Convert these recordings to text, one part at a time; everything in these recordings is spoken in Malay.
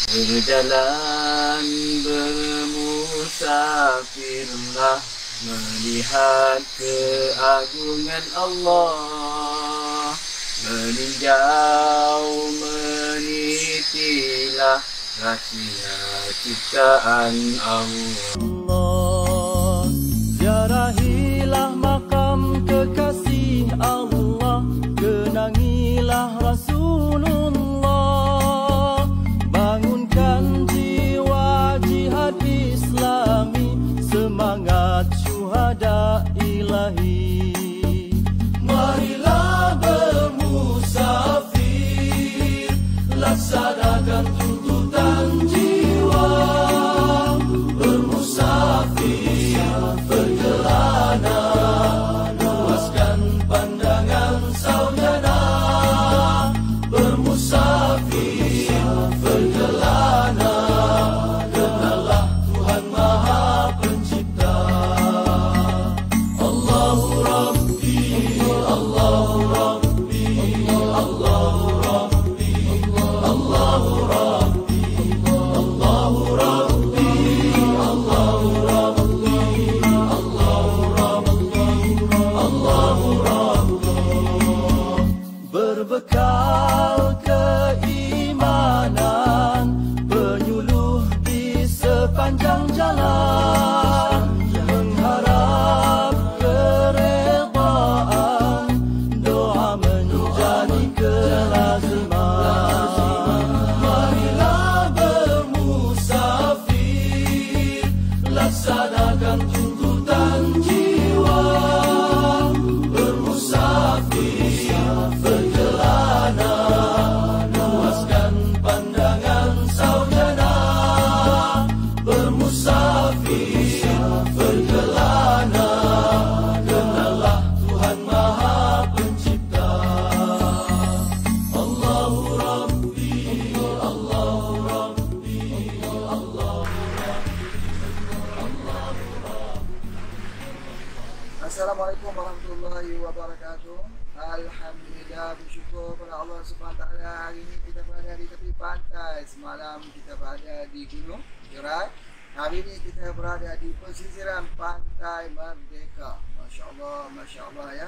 Berjalan bermusafirlah, melihat keagungan Allah. Meninjau menitilah rahsia ciptaan Allah. Ziarahilah makam kekasih Allah, kenangilah Rasulullah. Bangunkan jiwa jihad Islami, semangat syuhada ilahi. Marilah bermusafir, laksanakan tuntutan jiwa. Bermusafir, perjalanan, luaskan pandangan saudara. Bermusafir, perjalanan, kenallah Tuhan Maha Pencipta. Allahu Rabbi, Allahu Rabbi, Allahu Rabbi, Allahu Rabbi, Allahu Rabbi, Allahu Rabbi, Allahu Rabbi, Allahu Rabbi. Berbekal keimanan, penyuluh di sepanjang jalan, mengharap keredaan, doa menjadi kelaziman. Marilah bermusafir, laksanakan tuntutan jiwa. Bermusafir, perjalanan, luaskan pandangan saudara. Bermusafir, perjalanan, kenallah Tuhan Maha Pencipta. Allahu Rabbi, Allahu Rabbi, Allahu Rabbi. Assalamualaikum warahmatullahi wabarakatuh. Alhamdulillah, bersyukur pada Allah SWT. Hari ini kita berada di tepi pantai. Semalam kita berada di Gunung Jerai. Hari ini kita berada di pesisiran Pantai Merdeka. Masya Allah ya.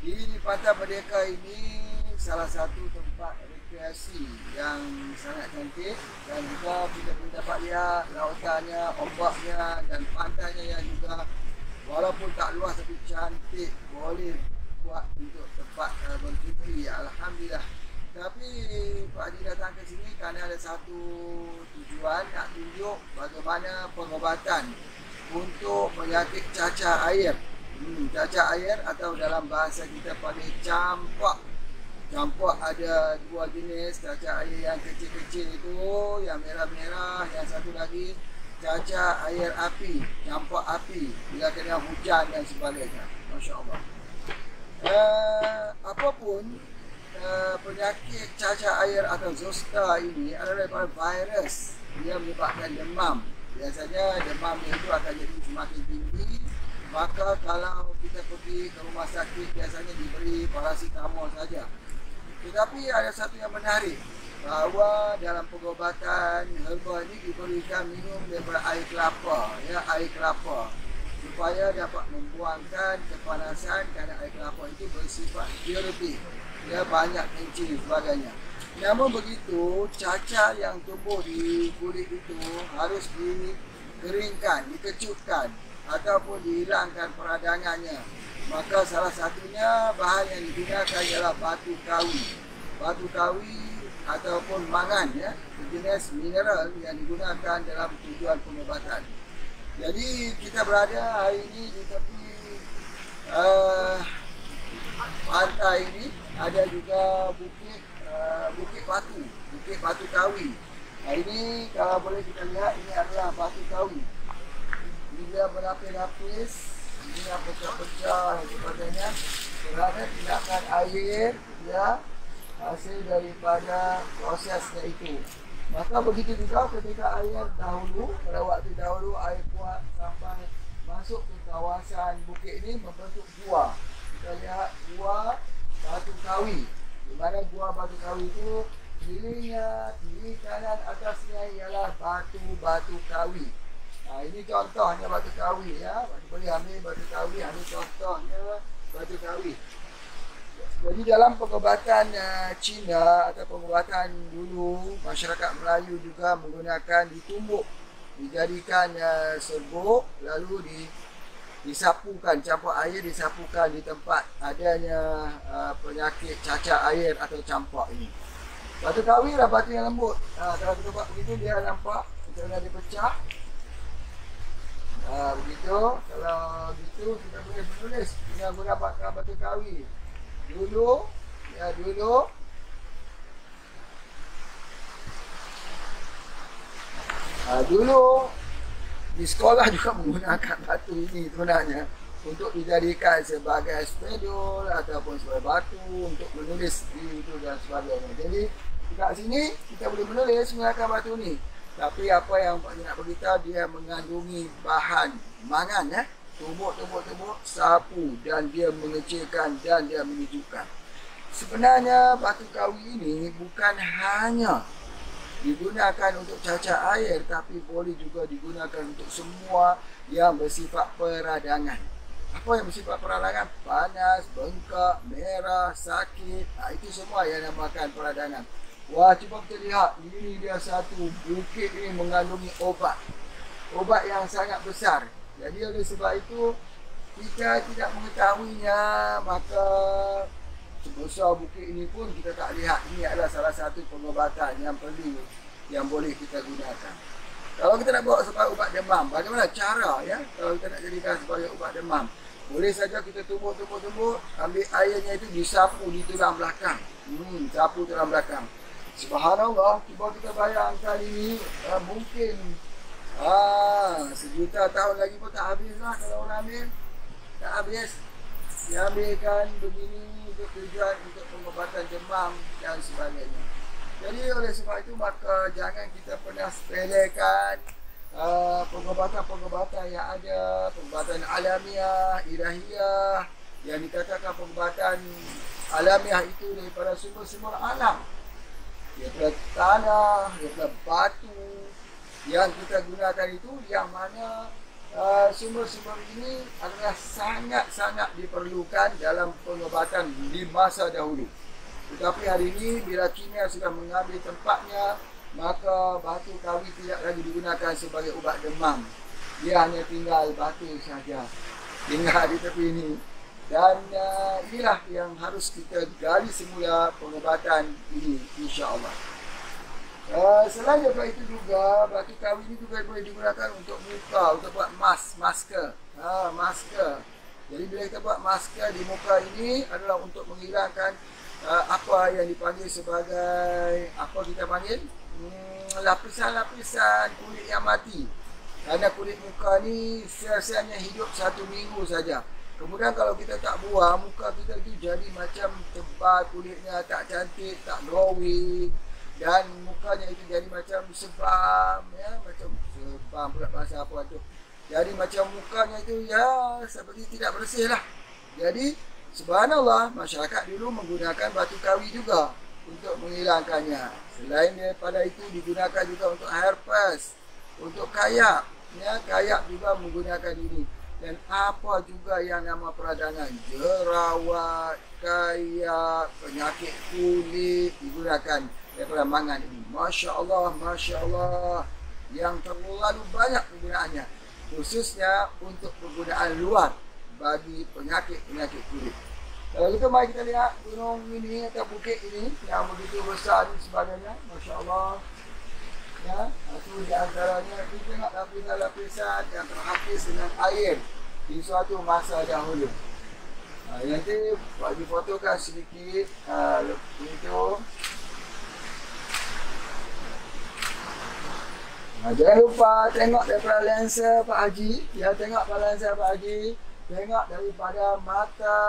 Di Pantai Merdeka ini salah satu tempat rekreasi yang sangat cantik, dan juga kita boleh dapat lihat lautannya, ombaknya dan pantainya yang juga walaupun tak luas tapi cantik, boleh buat untuk tempat berfitri. Alhamdulillah. Tapi Pak Haji datang ke sini kerana ada satu tujuan, nak tunjuk bagaimana pengobatan untuk penyakit cacar air. Cacar air atau dalam bahasa kita panggil campak. Campak ada dua jenis, cacar air yang kecil-kecil itu, yang merah-merah, yang satu lagi cacar air api, campak api bila kena hujan dan sebagainya. Masya Allah. Apapun penyakit cacar air atau zoster ini adalah daripada virus. Dia menyebabkan demam. Biasanya demam itu akan jadi semakin tinggi. Maka kalau kita pergi ke rumah sakit, biasanya diberi paracetamol saja. Tetapi ada satu yang menarik, bahawa dalam pengobatan herba ini diberikan minum daripada air kelapa, ya, air kelapa, supaya dapat membuangkan kepanasan, kerana air kelapa itu bersifat diuretik, dia banyak kencing sebagainya. Namun begitu, cacar yang tumbuh di kulit itu harus dikeringkan, dikecutkan ataupun dihilangkan peradangannya. Maka salah satunya bahan yang digunakan ialah batu kawi. Batu kawi ataupun mangan, ya, jenis mineral yang digunakan dalam tujuan pengobatan. Jadi kita berada hari ini di tepi pantai ini. Ada juga bukit batu kawi. Nah, ini kalau boleh kita lihat, ini adalah batu kawi. Ini dia berlapis-lapis, ini yang pecah-pecah dan sebagainya. Kerana tindakan air, ya, hasil daripada prosesnya itu. Maka begitu juga ketika air dahulu, pada waktu dahulu air kuat sampai masuk ke kawasan bukit ini membentuk gua. Kita lihat gua batu kawi, di mana gua batu kawi itu kiri kanan atasnya ialah batu-batu kawi. Ini contohnya batu kawi ya. Boleh ambil batu kawi, ini contohnya batu kawi. Jadi dalam pengobatan Cina atau pengobatan dulu, masyarakat Melayu juga menggunakan ditumbuk, dijadikan serbuk, lalu disapukan, campur air disapukan di tempat adanya penyakit cacar air atau campak ini. Batu kawi lah batu yang lembut. Kalau kita buat begitu dia nampak macam mana dia pecah. Begitu. Kalau gitu kita boleh menulis dengan menggunakan batu kawi. Dulu di sekolah juga menggunakan batu ini sebenarnya untuk dijadikan sebagai spedul ataupun sebagai batu untuk menulis di itu dan sebagainya. Jadi dekat sini kita boleh menulis menggunakan batu ni. Tapi apa yang Pak nak beritahu, dia mengandungi bahan mangan ya. Tumbuk, sapu, dan dia mengecilkan dan dia menyejukkan. Sebenarnya batu kawi ini bukan hanya digunakan untuk cacar air, tapi boleh juga digunakan untuk semua yang bersifat peradangan. Apa yang bersifat peradangan? Panas, bengkak, merah, sakit. Itu semua yang namakan peradangan. Wah, cuba kita lihat. Ini dia satu bukit ini mengandungi obat. Obat yang sangat besar. Jadi oleh sebab itu kita tidak mengetahuinya, maka sebesar bukit ini pun kita tak lihat. Ini adalah salah satu pengobatan yang perlu, yang boleh kita gunakan. Kalau kita nak buat sebagai ubat demam, bagaimana cara ya? Kalau kita nak jadikan sebagai ubat demam, boleh saja kita tumbuk, ambil airnya itu disapu di tulang belakang. Sapu tulang belakang. Subhanallah, cuba kita bayangkan ini mungkin 1,000,000 tahun lagi pun tak habis lah kalau orang ambil. Tak habis. Diambilkan begini untuk tujuan untuk pengobatan demam dan sebagainya. Jadi oleh sebab itu maka jangan kita pernah sepelekan pengobatan-pengobatan yang ada, pengobatan alamiah, ilahiyah, yang dikatakan pengobatan alamiah itu daripada sumber-sumber alam. Daripada tanah, daripada batu yang kita gunakan itu, yang mana sumber-sumber ini adalah sangat-sangat diperlukan dalam pengobatan di masa dahulu. Tetapi hari ini bila kimia sudah mengambil tempatnya, maka batu kawi tidak lagi digunakan sebagai ubat demam. Dia hanya tinggal batu saja, tinggal di tepi ini. Dan inilah yang harus kita gali semula pengobatan ini, insya-Allah. Selain daripada itu juga, batu kawi ini juga boleh digunakan untuk muka, untuk buat masker. Masker. Jadi bila kita buat masker di muka ini adalah untuk menghilangkan apa yang dipanggil sebagai, apa kita panggil? Lapisan-lapisan kulit yang mati. Kerana kulit muka ni sel-selnya hidup 1 minggu saja. Kemudian kalau kita tak buang, muka kita itu jadi macam tebal, kulitnya tak cantik, tak glowing. Dan mukanya itu jadi macam sebam, ya, macam sebam pula bahasa apa tu. Jadi macam mukanya itu ya seperti tidak bersih lah. Jadi subhanallah, masyarakat dulu menggunakan batu kawi juga untuk menghilangkannya. Selain daripada itu digunakan juga untuk herpes, untuk kayak, ya, kayak juga menggunakan ini. Dan apa juga yang nama peradangan, jerawat, kayak, penyakit kulit digunakan daripada mangan ini. Masya Allah, yang terlalu banyak penggunaannya, khususnya untuk penggunaan luar bagi penyakit-penyakit kulit. Kalau kita mari kita lihat gunung ini atau bukit ini yang begitu besar dan sebagainya, Masya Allah. Ya, itu di antaranya kita tengok lapisan-lapisan yang terhapis dengan air di suatu masa dahulu. Nanti bagi fotokan sedikit itu. Jangan lupa tengok daripada lensa Pak Haji. Ya, tengok pada lensa Pak Haji. Tengok daripada mata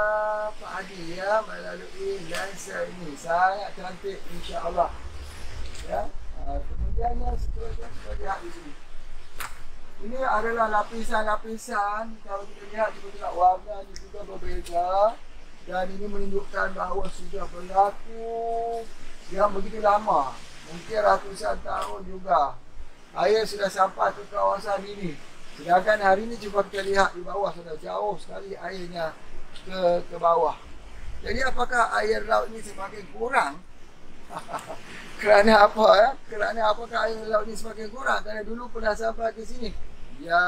Pak Haji ya, melalui lensa ini. Sangat cantik, insya-Allah. Ya. Kemudiannya seterusnya kita lihat di sini. Ini adalah lapisan-lapisan. Kalau kita lihat juga warnanya juga berbeza. Dan ini menunjukkan bahawa sudah berlaku yang begitu lama, mungkin ratusan tahun juga, air sudah sampai ke kawasan ini. Sedangkan hari ini cuba kita lihat di bawah sudah jauh sekali airnya ke bawah. Jadi apakah air laut ini semakin kurang? Kerana apa ya? Kerana apakah air laut ini semakin kurang? Kerana dulu pernah sampai ke sini. Ya,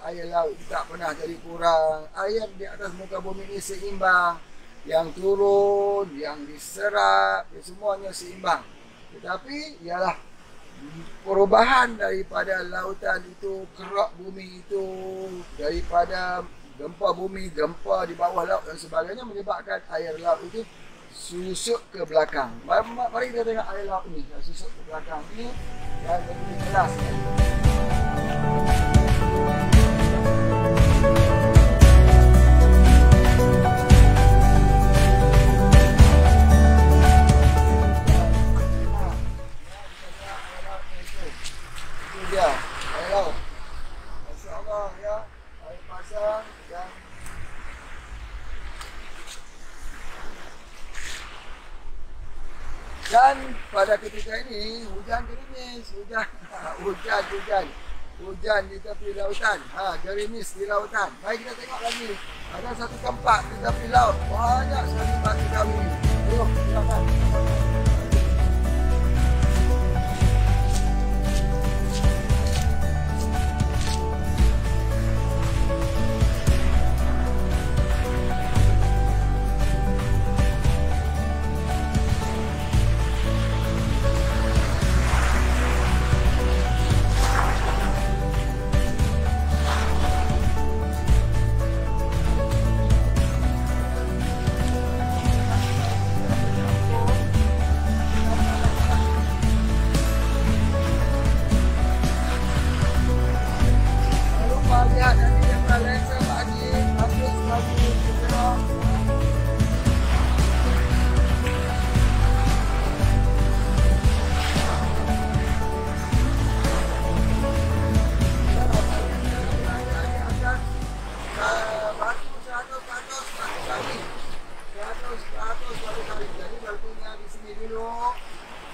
air laut tak pernah jadi kurang. Air di atas muka bumi ini seimbang. Yang turun, yang diserap, semuanya seimbang. Tetapi ialah perubahan daripada lautan itu, kerak bumi itu, daripada gempa bumi, gempa di bawah laut dan sebagainya menyebabkan air laut itu susut ke belakang. Mari kita tengok air laut ni susut ke belakang ni dan lebih jelas. Itu dia air laut. Masya-Allah ya, air pasang yang dan pada ketika ini hujan gerimis, hujan di tepi lautan. Gerimis di lautan. Baik kita tengok lagi. Ada satu tempat di tepi laut banyak sekali batu kawi. Tengok, silakan.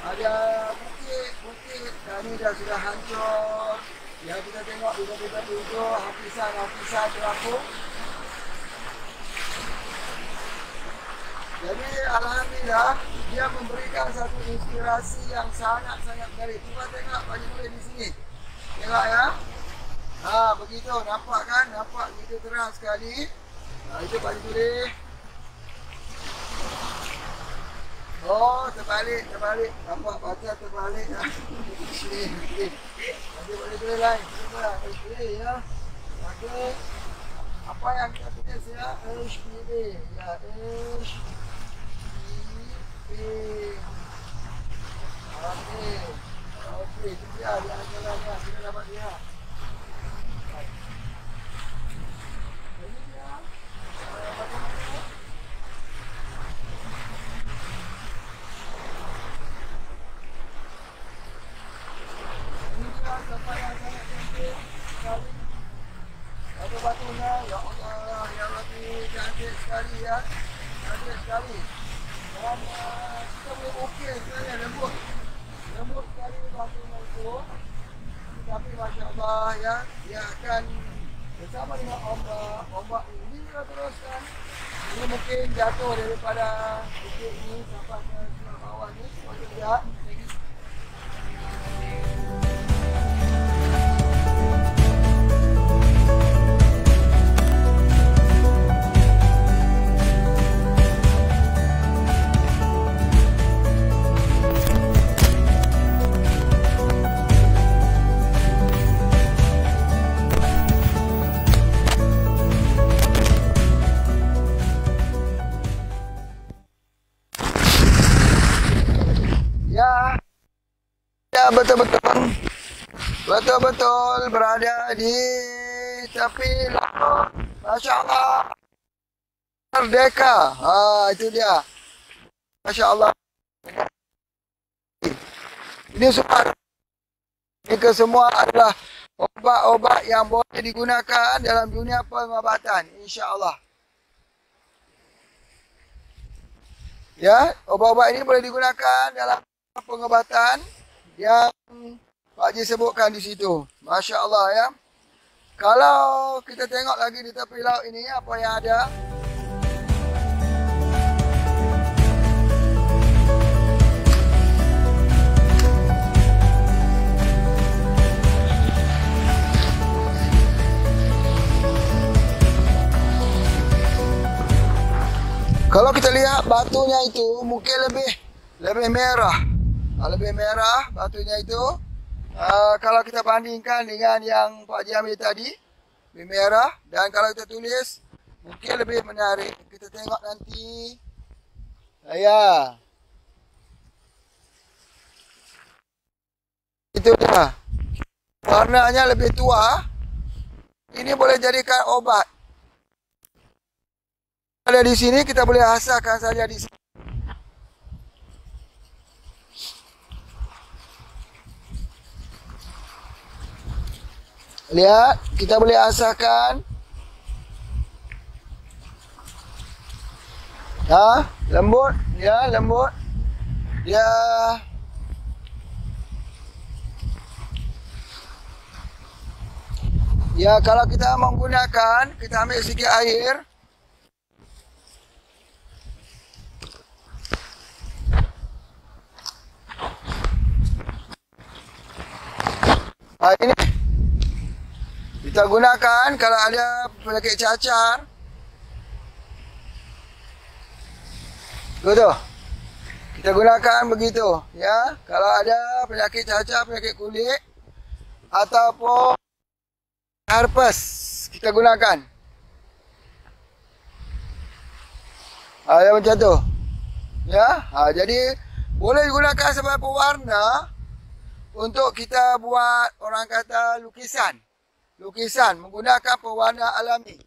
Ada bukit dan ini sudah hancur. Ya, kita tengok di tepi-tepi itu hafisan terapung. Jadi alhamdulillah dia memberikan satu inspirasi yang sangat-sangat menarik. Cuba tengok Pak Haji di sini. Tengok ya. Begitu nampak kan? Nampak begitu terang sekali. Itu Pak Haji. Oh, terbalik. Nampak baca terbalik. Sini. Nanti boleh lain. Okey ya. Okey. Apa yang kita tulis ya? HPD. Ya, Okey, itu dia jalannya. Kita dapat lihat. Ini dia. Bagaimana? Tempat yang sangat cantik sekali. Batu-batunya, ya Allah, yang lebih cantik sekali ya. Cantik sekali. Dan kita boleh ukir sebenarnya lembut. Lembut sekali batunya itu. Tapi Masya Allah ya, dia akan bersama dengan ombak ini kita teruskan. Ini mungkin jatuh daripada bukit ini sampai ke sebelah bawah ni. Kita lihat. Betul-betul berada di tepi laut. Masya Allah. Merdeka. Itu dia. Masya Allah. Ini semua adalah obat-obat yang boleh digunakan dalam dunia pengobatan. Insya Allah. Ya, obat-obat ini boleh digunakan dalam pengobatan yang Pak Haji sebutkan di situ. Masya Allah ya. Kalau kita tengok lagi di tepi laut ini, apa yang ada? Kalau kita lihat batunya itu mungkin lebih merah. Lebih merah batunya itu. Kalau kita bandingkan dengan yang Pak Haji ambil tadi, lebih merah. Dan kalau kita tulis, mungkin lebih menarik. Kita tengok nanti. Ya. Itu dah. Warnanya lebih tua. Ini boleh jadikan obat. Ada di sini, kita boleh asahkan saja di sini. Lihat, kita boleh asahkan. Lembut, ya, lembut. Dia ya, kalau kita menggunakan, kita ambil sedikit air. Ini kita gunakan kalau ada penyakit cacar. Betul. Kita gunakan begitu, ya. Kalau ada penyakit cacar, penyakit kulit ataupun herpes, kita gunakan. Ya, macam tu. Ya. Jadi boleh digunakan sebagai pewarna untuk kita buat, orang kata, lukisan. Lukisan menggunakan pewarna alaminya.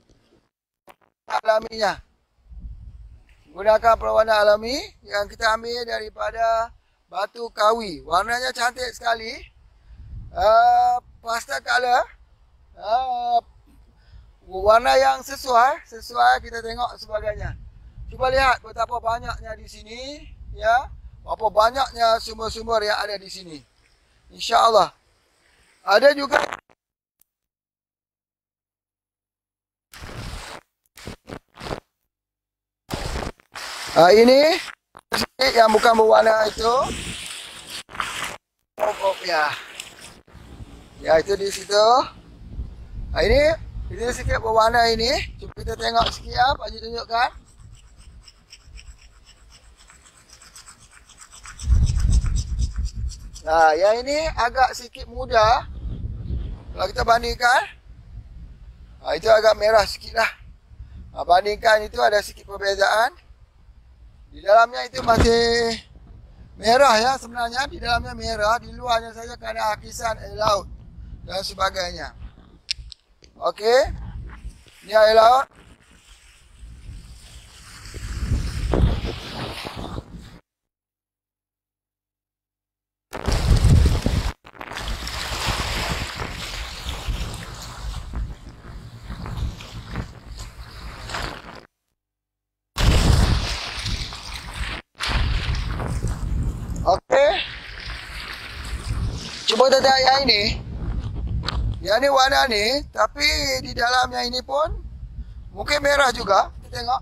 Menggunakan pewarna alami yang kita ambil daripada batu kawi. Warnanya cantik sekali. Pastel color. Warna yang sesuai kita tengok sebagainya. Cuba lihat betapa banyaknya di sini, ya. Berapa banyaknya sumber-sumber yang ada di sini. InsyaAllah. Ada juga ini yang bukan berwarna itu. Ya. Ya, itu di situ. Ini sikit berwarna ini. Cuba kita tengok sikit ya, Pak Haji tunjukkan. Nah, yang ini agak sikit muda. Kalau kita bandingkan, itu agak merah sikit lah. Bandingkan itu ada sikit perbezaan. Di dalamnya itu masih merah ya sebenarnya. Di dalamnya merah, di luarnya saja kerana hakisan air laut dan sebagainya. Okey. Ini air laut. Okey. Cuba kita tengok yang ini. Yang ni warna ni, tapi di dalamnya ini pun mungkin merah juga. Kita tengok.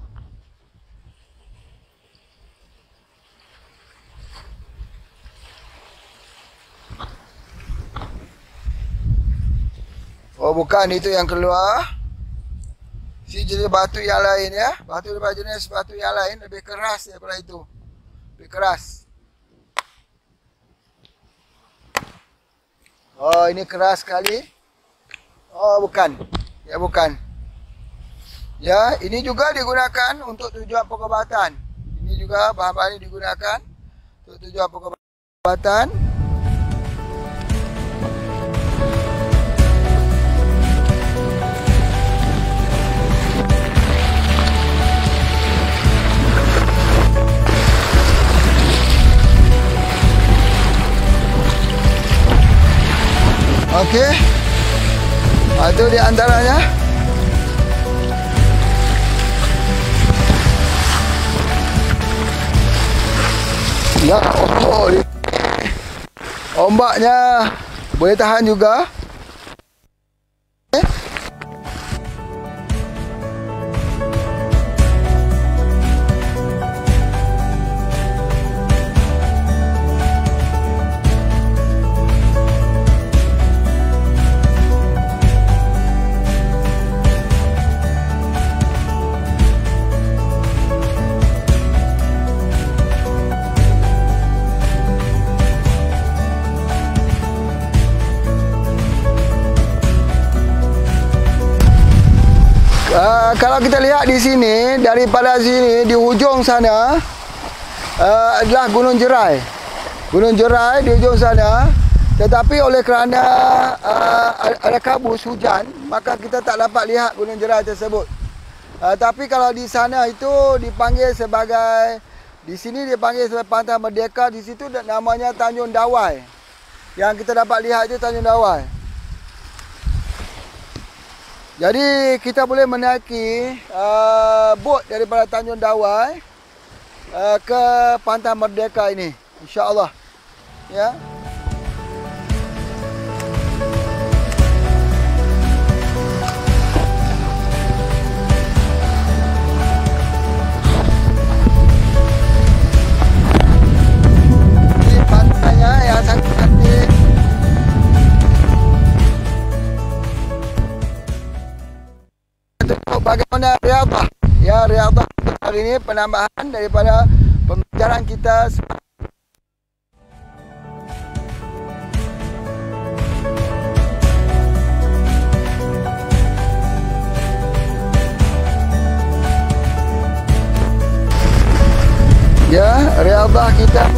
Oh, bukan itu yang keluar. Si jenis batu yang lain ya. Batu daripada jenis batu yang lain lebih keras daripada itu. Lebih keras. Oh, ini keras sekali. Oh, bukan. Ya, bukan. Ya, ini juga digunakan untuk tujuan pengobatan. Ini juga bahan-bahan ini digunakan untuk tujuan pengobatan. Okey. Itu di antaranya. Ya, oh, Ombaknya boleh tahan juga. Kalau kita lihat di sini, daripada sini di hujung sana adalah Gunung Jerai. Gunung Jerai di hujung sana. Tetapi oleh kerana ada kabus hujan, maka kita tak dapat lihat Gunung Jerai tersebut. Tapi kalau di sana itu dipanggil sebagai, di sini dipanggil sebagai Pantai Merdeka, di situ namanya Tanjung Dawai. Yang kita dapat lihat itu Tanjung Dawai. Jadi kita boleh menaiki bot daripada Tanjung Dawai ke Pantai Merdeka ini, insya-Allah. Ya. Ini pantainya yang sangat cantik. Bagaimana Riyadhah? Ya, Riyadhah hari ini penambahan daripada pembelajaran kita. Ya, Riyadhah kita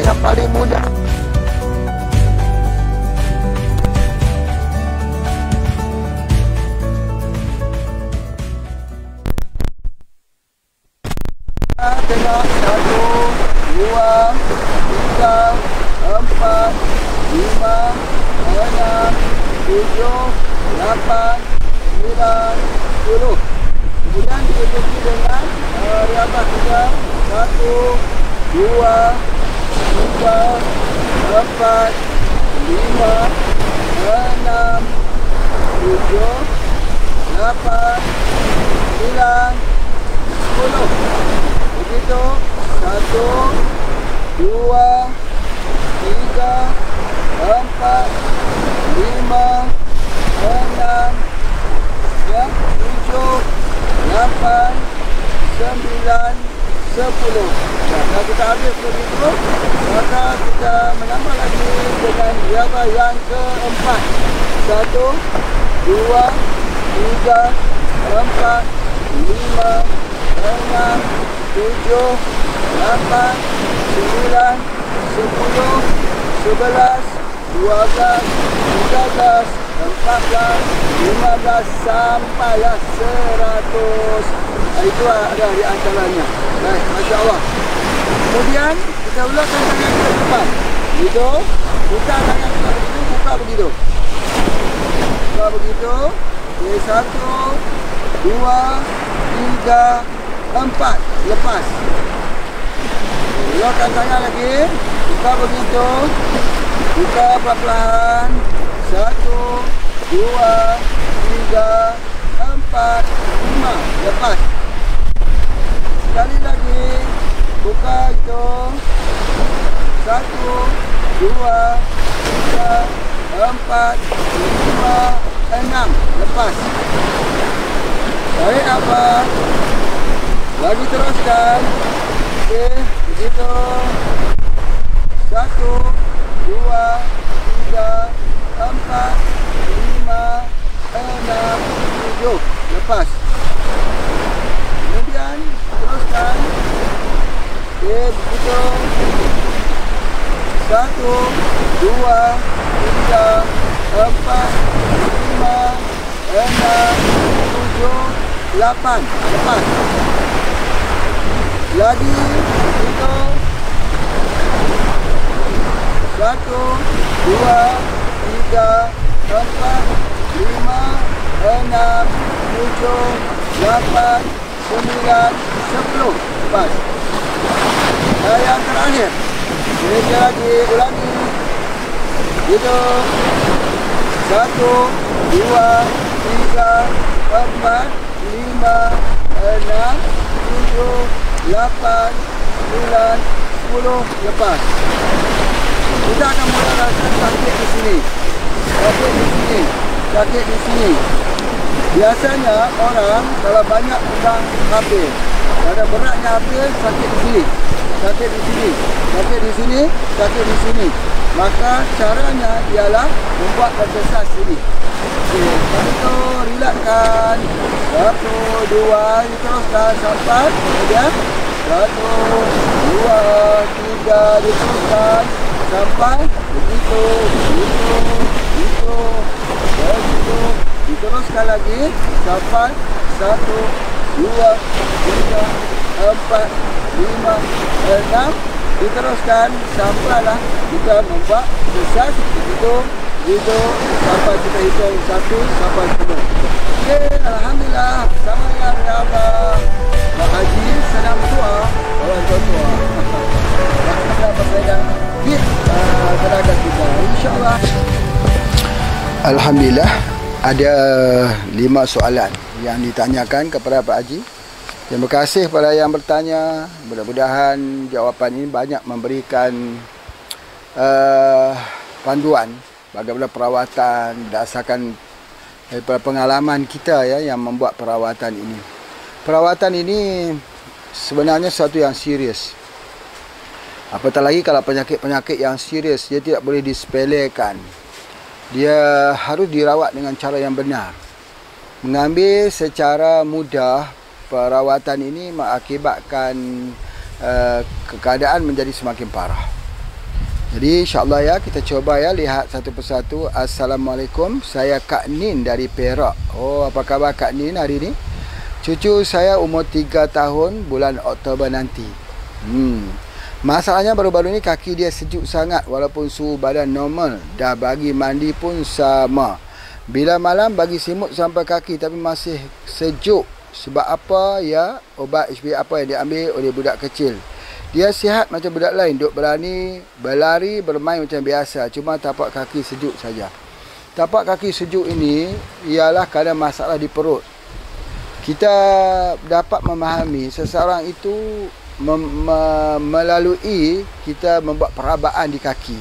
yang paling mudah. Tengok 1, 2, 3, 4, 5, 6, 7, 8, 9, 10. Kemudian diikuti dengan Riyadhah kita 1, 2, 3, 4, 5, 6, 7, 8, 9, 10. Begitu, 1, 2, 3, 4, 5, 6, 7, 8, 9, 10. Kalau kita habis begitu, maka kita menambah lagi dengan Riyadhah yang keempat. 1, 2, 3, 4, 5, 6, 7, 8, 9, 10, 11, 12, 13, 14, 15 sampailah 100. Itu ada di antaranya. Baik, Masya Allah. Kemudian kita ulangkan tangan ke depan. Begitu. Buka tangan kita begitu, buka begitu. Buka begitu. Okey, 1, 2, 3, 4. Lepas. Ulangkan tangan lagi. Buka begitu. Buka perlahan-lahan. 1, 2, 3, 4, 5. Lepas. Sekali lagi. Buka itu. 1, 2, 3, 4, 5, 6. Lepas. Tarik nafas. Lagi teruskan. Okey, begitu. 1, 2, 3, 4, 5, 6, 7. Lepas. Kemudian teruskan. Okey, begitu. 1, 2, 3, 4, 5, 6, 7, 8. Lepas. Lagi begitu. 1, 2, 3, 4, 5, 6, 7, 8, 9, 10 lepas. Yang terakhir, ini lagi ulangi. Hitung 1, 2, 3, 4, 5, 6, 7, 8, 9, 10 lepas. Kita akan mula rasakan sakit di sini. Sakit di sini. Sakit di sini. Biasanya orang kalau banyak pegang HP, pada beratnya HP, sakit di sini. Sakit di sini. Sakit di sini. Sakit di sini. Maka caranya ialah membuat exercise sini. Okey, itu relaxkan. 1, 2, diteruskan sampai kemudian 1, 2, 3, diteruskan sampai begitu, begitu, diteruskan lagi sampai 1, 2, 3, 4, 5, 6, diteruskan sampailah kita membuat exercise begitu sampai kita hitung 1 sampai 10. Okey, alhamdulillah, sama ya Allah. Pak Haji senang tua, orang tua. Kita bersama tenaga kita, insya-Allah. Alhamdulillah, ada 5 soalan yang ditanyakan kepada Pak Haji. Terima kasih kepada yang bertanya. Mudah-mudahan jawapan ini banyak memberikan panduan bagaimana perawatan berdasarkan daripada pengalaman kita ya yang membuat perawatan ini. Perawatan ini sebenarnya sesuatu yang serius. Apatah lagi kalau penyakit-penyakit yang serius, dia tidak boleh disepelekan. Dia harus dirawat dengan cara yang benar. Mengambil secara mudah perawatan ini mengakibatkan keadaan menjadi semakin parah. Jadi insya-Allah ya, kita cuba ya lihat satu persatu. Assalamualaikum, saya Kak Nin dari Perak. Oh, apa khabar Kak Nin hari ini? Cucu saya umur 3 tahun bulan Oktober nanti. Masalahnya baru-baru ni kaki dia sejuk sangat walaupun suhu badan normal. Dah bagi mandi pun sama. Bila malam bagi simut sampai kaki tapi masih sejuk. Sebab apa ya? Obat HB apa yang diambil oleh budak kecil. Dia sihat macam budak lain, duk berani berlari, bermain macam biasa. Cuma tapak kaki sejuk saja. Tapak kaki sejuk ini ialah kerana masalah di perut. Kita dapat memahami seseorang itu melalui kita membuat perabaan di kaki.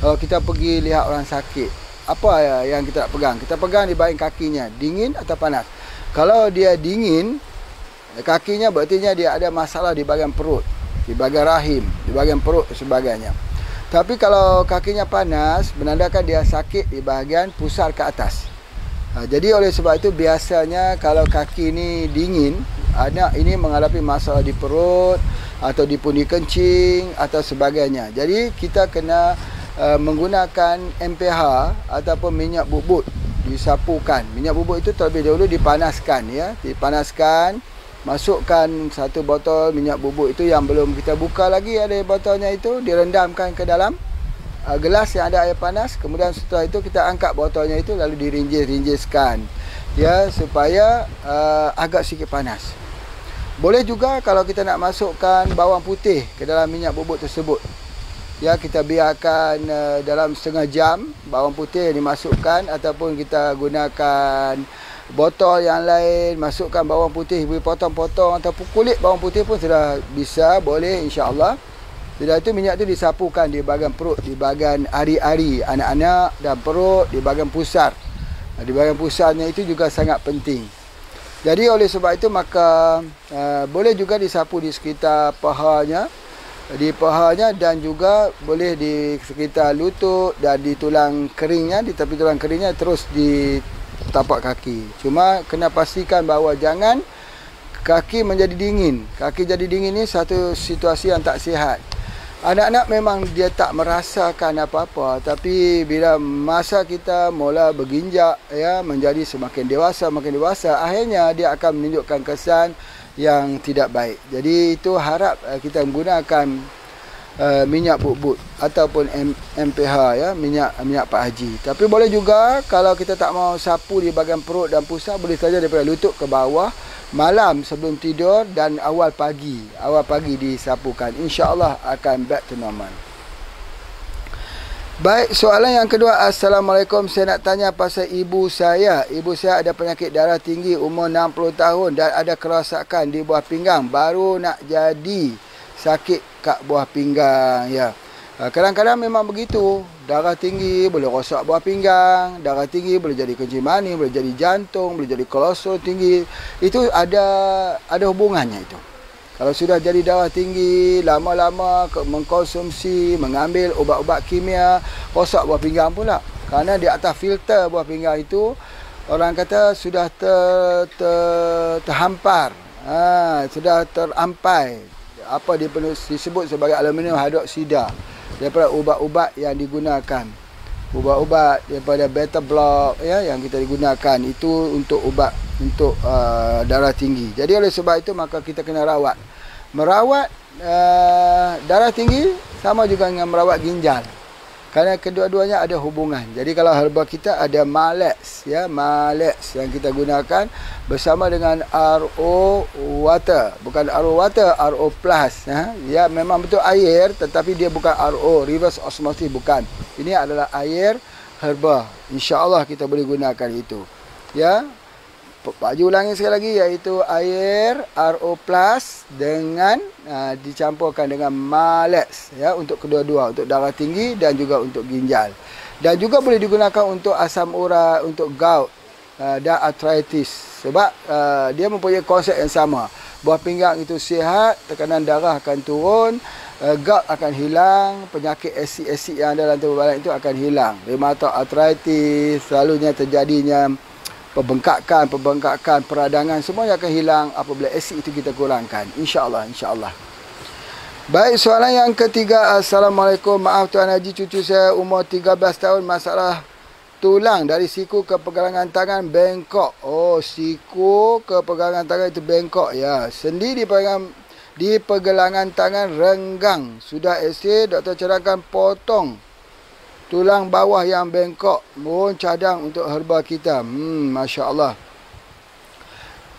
Kalau kita pergi lihat orang sakit, apa yang kita nak pegang? Kita pegang di bahagian kakinya, dingin atau panas. Kalau dia dingin, kakinya berartinya dia ada masalah di bahagian perut, di bahagian rahim, di bahagian perut dan sebagainya. Tapi kalau kakinya panas, menandakan dia sakit di bahagian pusar ke atas. Jadi oleh sebab itu biasanya kalau kaki ini dingin, anak ini menghadapi masalah di perut atau di pundi kencing atau sebagainya. Jadi kita kena menggunakan MPH ataupun minyak bubut, disapukan. Minyak bubut itu terlebih dahulu dipanaskan ya, dipanaskan. Masukkan 1 botol minyak bubuk itu yang belum kita buka lagi ada botolnya itu, direndamkan ke dalam gelas yang ada air panas. Kemudian setelah itu kita angkat botolnya itu lalu dirinjis-rinjiskan ya supaya agak sikit panas. Boleh juga kalau kita nak masukkan bawang putih ke dalam minyak bubuk tersebut. Ya, kita biarkan dalam setengah jam bawang putih yang dimasukkan, ataupun kita gunakan botol yang lain, masukkan bawang putih, beri potong-potong, ataupun kulit bawang putih pun sudah bisa, boleh insya-Allah. Sudah itu minyak itu disapukan di bahagian perut, di bahagian ari-ari anak-anak dan perut, di bahagian pusar. Di bahagian pusarnya itu juga sangat penting. Jadi oleh sebab itu maka boleh juga disapu di sekitar pahanya, dan juga boleh di sekitar lutut dan di tulang keringnya, di tepi tulang keringnya, terus di tapak kaki. Cuma kena pastikan bahawa jangan kaki menjadi dingin. Kaki jadi dingin ni satu situasi yang tak sihat. Anak-anak memang dia tak merasakan apa-apa, tapi bila masa kita mula berginjak ya, menjadi semakin dewasa, akhirnya dia akan menunjukkan kesan yang tidak baik. Jadi itu harap kita menggunakan minyak bubut ataupun MPH ya, minyak Pak Haji. Tapi boleh juga kalau kita tak mau sapu di bahagian perut dan pusar, boleh saja daripada lutut ke bawah malam sebelum tidur dan awal pagi disapukan. InsyaAllah akan back to normal. Baik, soalan yang kedua. Assalamualaikum, saya nak tanya pasal ibu saya. Ibu saya ada penyakit darah tinggi, umur 60 tahun dan ada kerosakan di buah pinggang. Baru nak jadi sakit kat buah pinggang, ya. Kadang-kadang memang begitu. Darah tinggi boleh rosak buah pinggang, darah tinggi boleh jadi kencing manis, boleh jadi jantung, boleh jadi kolesterol tinggi. Itu ada hubungannya itu. Kalau sudah jadi darah tinggi, lama-lama mengkonsumsi, mengambil ubat-ubat kimia, rosak buah pinggang pula. Kerana di atas filter buah pinggang itu, orang kata sudah terhampar, sudah terampai. Apa disebut sebagai aluminium hidroksida daripada ubat-ubat yang digunakan. Ubat-ubat daripada beta block, ya, yang kita digunakan itu untuk ubat untuk darah tinggi. Jadi oleh sebab itu maka kita kena rawat. Merawat darah tinggi sama juga dengan merawat ginjal. Kerana kedua-duanya ada hubungan. Jadi kalau herba kita ada Malex, ya, Malex yang kita gunakan bersama dengan RO water, bukan RO water, RO plus, ya, memang betul air tetapi dia bukan RO, reverse osmosis, bukan. Ini adalah air herba. InsyaAllah kita boleh gunakan itu, ya. Pak Haji ulangi sekali lagi, iaitu air RO plus dengan dicampurkan dengan Malex, ya, untuk kedua-dua, untuk darah tinggi dan juga untuk ginjal. Dan juga boleh digunakan untuk asam urat, untuk gout dan arthritis. Sebab dia mempunyai konsep yang sama. Buah pinggang itu sihat, tekanan darah akan turun, gout akan hilang, penyakit asid-asid yang ada dalam tubuh badan itu akan hilang. Rheumatoid arthritis, selalunya terjadinya pembengkakan, peradangan, semuanya akan hilang apabila asid itu kita kurangkan. InsyaAllah, insyaAllah. Baik, soalan yang ketiga. Assalamualaikum, maaf Tuan Haji, cucu saya umur 13 tahun, masalah tulang dari siku ke pergelangan tangan bengkok. Oh, siku ke pergelangan tangan itu bengkok, ya. Sendi di pergelangan tangan renggang. Sudah X-ray, doktor cadangkan potong tulang bawah yang bengkok. Mohon cadang untuk herba kita. Masya Allah.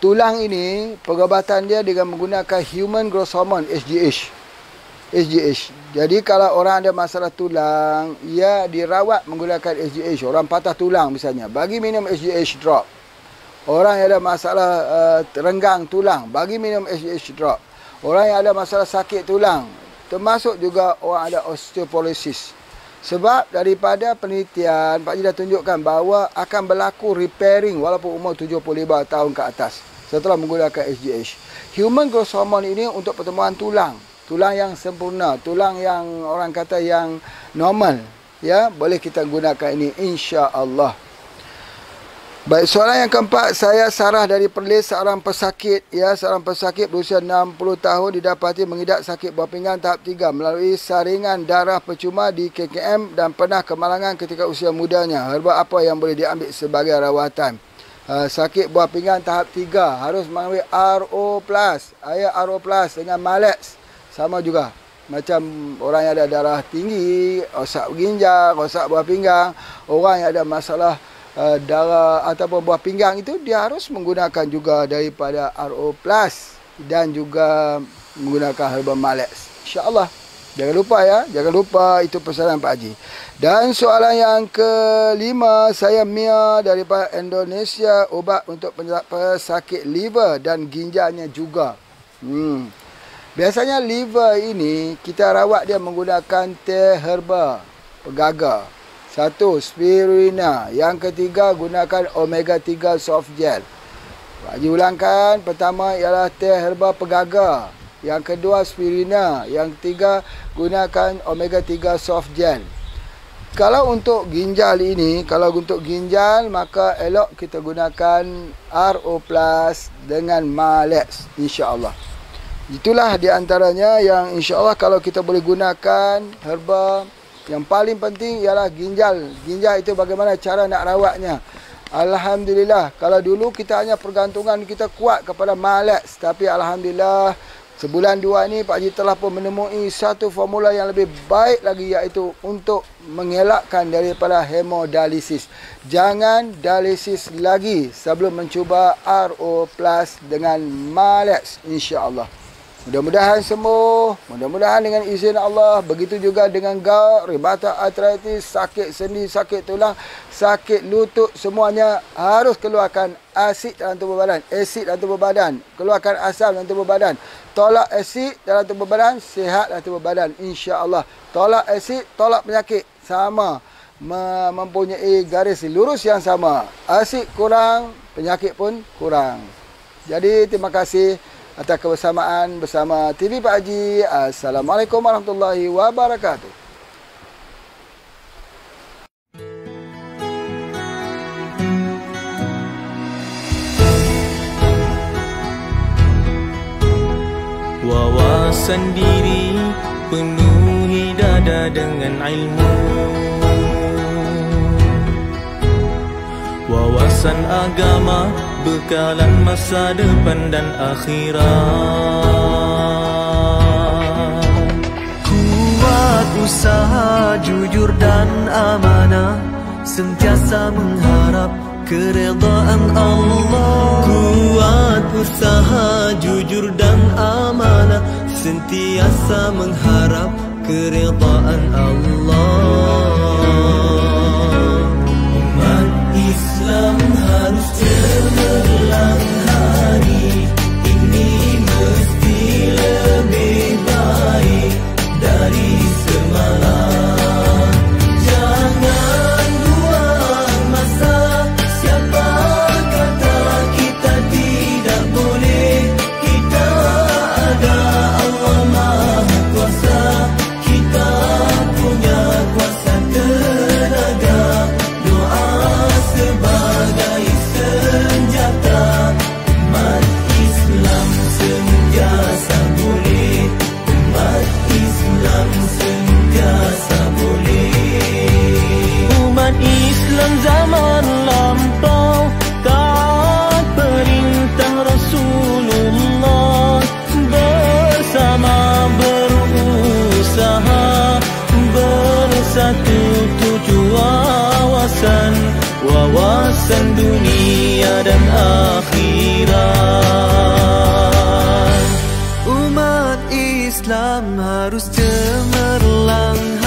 Tulang ini, pengobatan dia dengan menggunakan human growth hormone, HGH. Jadi kalau orang ada masalah tulang, ia dirawat menggunakan HGH. Orang patah tulang misalnya, bagi minum HGH drop. Orang yang ada masalah renggang tulang, bagi minum HGH drop. Orang yang ada masalah sakit tulang, termasuk juga orang ada osteoporosis. Sebab daripada penelitian, Pak Haji dah tunjukkan bahawa akan berlaku repairing walaupun umur 75 tahun ke atas setelah menggunakan HGH. Human growth hormone ini untuk pertumbuhan tulang. Tulang yang sempurna, tulang yang orang kata yang normal, ya, boleh kita gunakan ini, insya-Allah. Baik, soalan yang keempat. Saya Sarah dari Perlis, seorang pesakit, ya, seorang pesakit berusia 60 tahun didapati mengidap sakit buah pinggang tahap 3 melalui saringan darah percuma di KKM dan pernah kemalangan ketika usia mudanya. Herba apa yang boleh diambil sebagai rawatan? Sakit buah pinggang tahap 3 harus mengambil RO plus, air RO plus dengan Malex. Sama juga macam orang yang ada darah tinggi, rosak ginjal, rosak buah pinggang, orang yang ada masalah darah ataupun buah pinggang itu, dia harus menggunakan juga daripada RO plus dan juga menggunakan herba Malex. InsyaAllah. Jangan lupa, ya, jangan lupa, itu pesanan Pak Haji. Dan soalan yang kelima, saya Mia daripada Indonesia, ubat untuk pesakit liver dan ginjalnya juga. Biasanya liver ini kita rawat dia menggunakan teh herba pegaga. 1. Spirulina. Yang ketiga, gunakan omega 3 soft gel. Pak Haji ulangkan, pertama ialah teh herba pegaga. Yang kedua, spirulina. Yang ketiga, gunakan omega 3 soft gel. Kalau untuk ginjal ini, maka elok kita gunakan RO plus dengan Malex, insya-Allah. Itulah di antaranya yang insya-Allah kalau kita boleh gunakan herba. Yang paling penting ialah ginjal. Ginjal itu bagaimana cara nak rawatnya. Alhamdulillah, kalau dulu kita hanya pergantungan kita kuat kepada Malex, tapi alhamdulillah Sebulan dua ni Pak Haji telah pun menemui satu formula yang lebih baik lagi, iaitu untuk mengelakkan daripada hemodialisis. Jangan dialisis lagi sebelum mencuba RO Plus dengan Malex, insya-Allah. Mudah-mudahan sembuh, mudah-mudahan dengan izin Allah. Begitu juga dengan gout, rheumatoid arthritis, sakit sendi, sakit tulang, sakit lutut, semuanya harus keluarkan asid dalam tubuh badan, asid dalam tubuh badan, keluarkan asam dalam tubuh badan. Tolak asid dalam tubuh badan, sihat dalam tubuh badan, insya-Allah. Tolak asid, tolak penyakit, sama, mempunyai garis lurus yang sama. Asid kurang, penyakit pun kurang. Jadi terima kasih atas kebersamaan bersama TV Pak Haji. Assalamualaikum warahmatullahi wabarakatuh. Wawasan diri penuhi dada dengan ilmu. Wawasan agama bekalan masa depan dan akhirat. Kuat usaha jujur dan amanah, sentiasa mengharap keredaan Allah. Kuat usaha jujur dan amanah, sentiasa mengharap keredaan Allah. Umat Islam harus cemerlang hari ini, mesti lebih baik dari semalam. Jangan buang masa, siapa kata kita tidak boleh. Kita ada Allah Maha Kuasa, kita punya kuasa tenaga. Doa sebagai senjata, umat Islam sentiasa boleh, umat Islam sentiasa boleh. Umat Islam zaman lampau taat perintah Rasulullah, bersama berusaha bersatu tujuh wawasan, wawasan dunia dan akhirat. Umat Islam harus cemerlang